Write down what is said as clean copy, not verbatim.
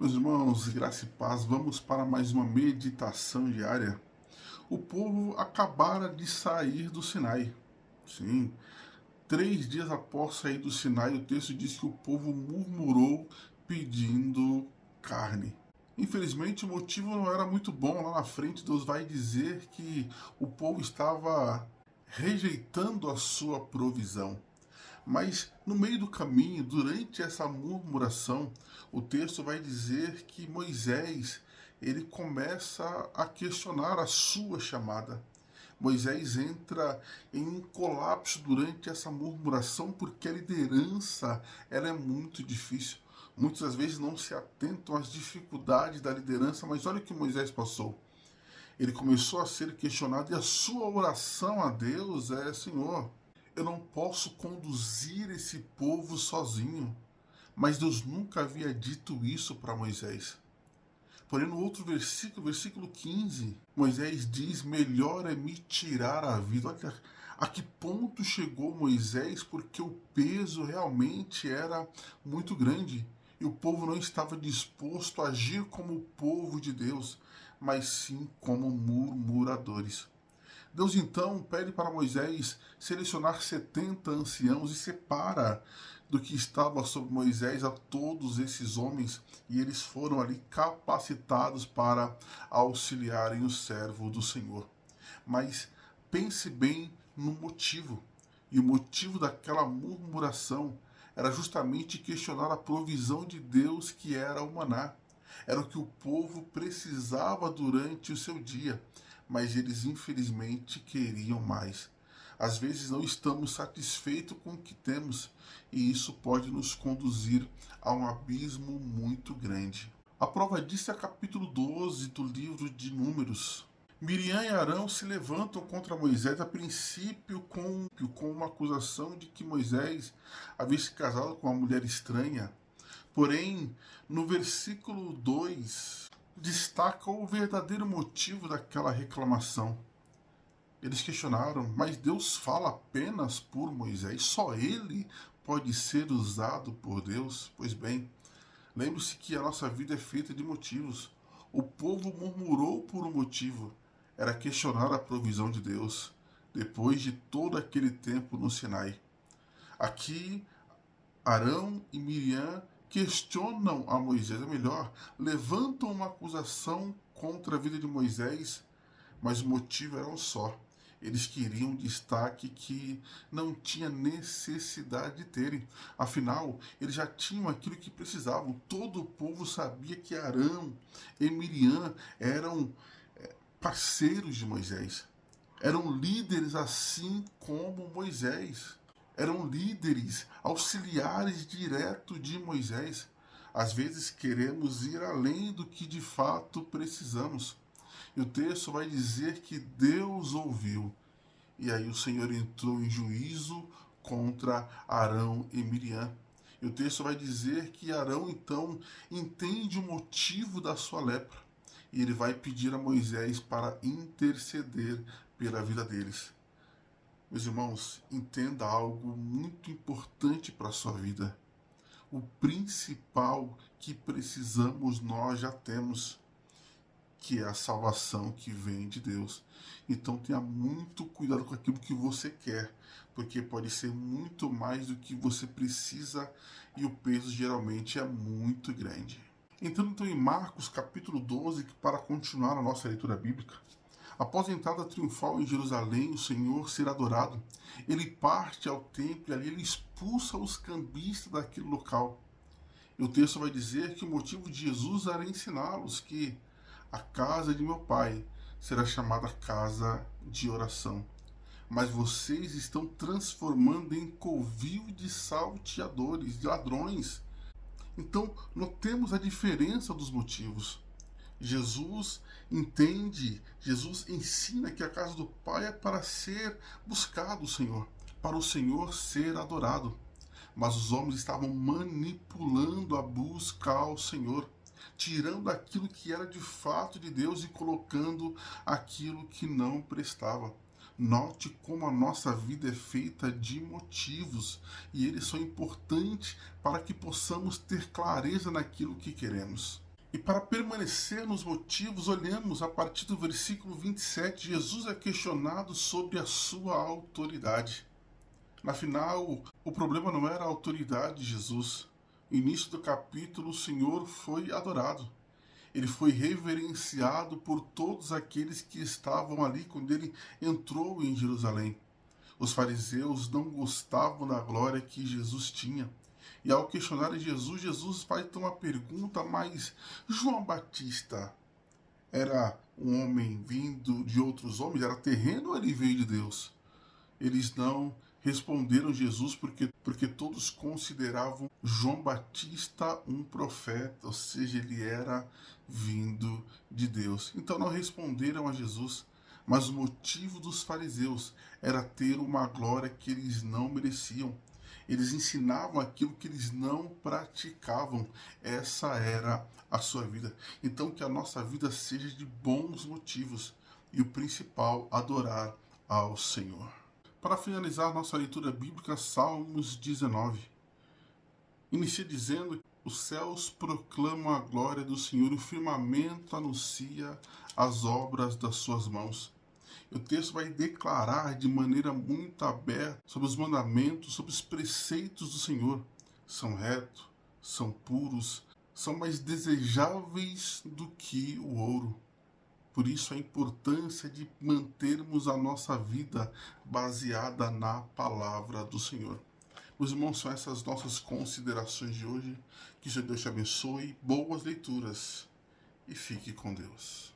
Meus irmãos, graça e paz, vamos para mais uma meditação diária. O povo acabara de sair do Sinai. Sim, 3 dias após sair do Sinai, o texto diz que o povo murmurou pedindo carne. Infelizmente, o motivo não era muito bom. Lá na frente, Deus vai dizer que o povo estava rejeitando a sua provisão. Mas no meio do caminho, durante essa murmuração, o texto vai dizer que Moisés ele começa a questionar a sua chamada. Moisés entra em um colapso durante essa murmuração porque a liderança ela é muito difícil. Muitas das vezes não se atentam às dificuldades da liderança, mas olha o que Moisés passou. Ele começou a ser questionado e a sua oração a Deus é: Senhor, eu não posso conduzir esse povo sozinho. Mas Deus nunca havia dito isso para Moisés. Porém, no outro versículo, versículo 15, Moisés diz: melhor é me tirar a vida. Olha a que ponto chegou Moisés, porque o peso realmente era muito grande. E o povo não estava disposto a agir como o povo de Deus, mas sim como murmuradores. Deus então pede para Moisés selecionar 70 anciãos e separa do que estava sobre Moisés a todos esses homens, e eles foram ali capacitados para auxiliarem o servo do Senhor. Mas pense bem no motivo, e o motivo daquela murmuração era justamente questionar a provisão de Deus, que era o maná. Era o que o povo precisava durante o seu dia, mas eles infelizmente queriam mais. Às vezes não estamos satisfeitos com o que temos, e isso pode nos conduzir a um abismo muito grande. A prova disso é capítulo 12 do livro de Números. Miriam e Arão se levantam contra Moisés, a princípio com uma acusação de que Moisés havia se casado com uma mulher estranha. Porém, no versículo 2, destaca o verdadeiro motivo daquela reclamação. Eles questionaram: mas Deus fala apenas por Moisés? Só ele pode ser usado por Deus? Pois bem, lembre-se que a nossa vida é feita de motivos. O povo murmurou por um motivo, era questionar a provisão de Deus, depois de todo aquele tempo no Sinai. Aqui, Arão e Miriam questionam a Moisés, ou melhor, levantam uma acusação contra a vida de Moisés, mas o motivo era um só. Eles queriam um destaque que não tinha necessidade de terem. Afinal, eles já tinham aquilo que precisavam. Todo o povo sabia que Arão e Miriam eram parceiros de Moisés. Eram líderes assim como Moisés. Eram líderes, auxiliares direto de Moisés. Às vezes queremos ir além do que de fato precisamos. E o texto vai dizer que Deus ouviu. E aí o Senhor entrou em juízo contra Arão e Miriam. E o texto vai dizer que Arão então entende o motivo da sua lepra. E ele vai pedir a Moisés para interceder pela vida deles. Meus irmãos, entenda algo muito importante para a sua vida. O principal que precisamos nós já temos, que é a salvação que vem de Deus. Então tenha muito cuidado com aquilo que você quer, porque pode ser muito mais do que você precisa e o peso geralmente é muito grande. Entrando então em Marcos capítulo 12, para continuar a nossa leitura bíblica. Após a entrada triunfal em Jerusalém, o Senhor ser adorado, ele parte ao templo e ali ele expulsa os cambistas daquele local. E o texto vai dizer que o motivo de Jesus era ensiná-los que a casa de meu pai será chamada casa de oração, mas vocês estão transformando em covil de salteadores, de ladrões. Então, notemos a diferença dos motivos. Jesus entende, Jesus ensina que a casa do Pai é para ser buscado o Senhor, para o Senhor ser adorado. Mas os homens estavam manipulando a busca ao Senhor, tirando aquilo que era de fato de Deus e colocando aquilo que não prestava. Note como a nossa vida é feita de motivos e eles são importantes para que possamos ter clareza naquilo que queremos. E para permanecer nos motivos, olhamos a partir do versículo 27, Jesus é questionado sobre a sua autoridade. Afinal, o problema não era a autoridade de Jesus. No início do capítulo, o Senhor foi adorado. Ele foi reverenciado por todos aqueles que estavam ali quando ele entrou em Jerusalém. Os fariseus não gostavam da glória que Jesus tinha. E ao questionar Jesus, Jesus faz então uma pergunta, mas João Batista era um homem vindo de outros homens? Era terreno ou ele veio de Deus? Eles não responderam Jesus porque todos consideravam João Batista um profeta, ou seja, ele era vindo de Deus. Então não responderam a Jesus, mas o motivo dos fariseus era ter uma glória que eles não mereciam. Eles ensinavam aquilo que eles não praticavam. Essa era a sua vida. Então que a nossa vida seja de bons motivos e o principal, adorar ao Senhor. Para finalizar nossa leitura bíblica, Salmos 19. Inicia dizendo: os céus proclamam a glória do Senhor, o firmamento anuncia as obras das suas mãos. O texto vai declarar de maneira muito aberta sobre os mandamentos, sobre os preceitos do Senhor. São retos, são puros, são mais desejáveis do que o ouro. Por isso a importância de mantermos a nossa vida baseada na palavra do Senhor. Meus irmãos, são essas nossas considerações de hoje. Que Deus te abençoe, boas leituras e fique com Deus.